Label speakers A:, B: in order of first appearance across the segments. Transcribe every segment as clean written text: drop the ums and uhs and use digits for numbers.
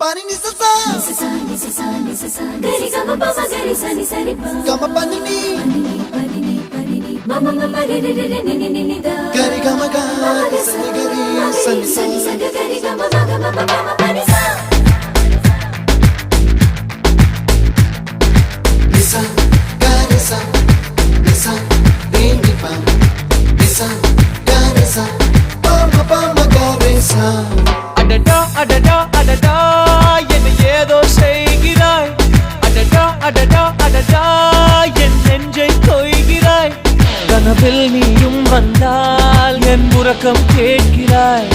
A: Pani ni sa gari gama pa ma gari sa ni sa ri pa gama pani ni mama mama re re re ni ni ni da gari gama ga sa ni gari sa ni sa gari gama ma pani sa nisa gari sa nisa re ni pa nisa gari sa pa ma gari sa
B: adada adada adada என்ன ஏதோ செய்கிறாய் adada adada adada என் நெஞ்சை கொய்கிறாய் கனவில் நீயும் வந்தால் என் உறக்கம் கேட்கிறாய்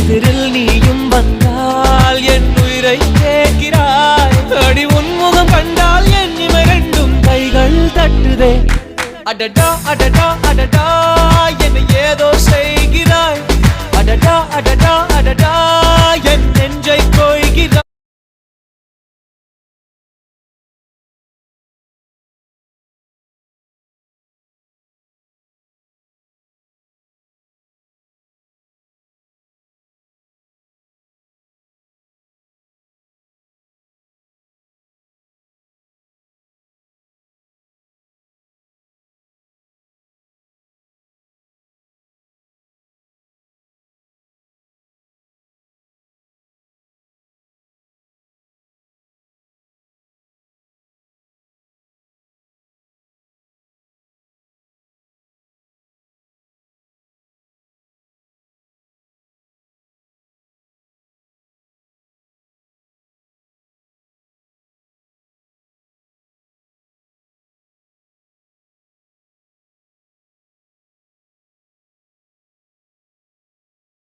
B: எதிரில் நீயும் வந்தால் என் உயிரை கேட்கிறாய் அடி உன்முகம் கண்டால் என் இமை ரெண்டும் கைகள் தட்டுதே adada adada adada என்ன ஏதோ செய்கிறாய் adada adada adada என் நெஞ்சை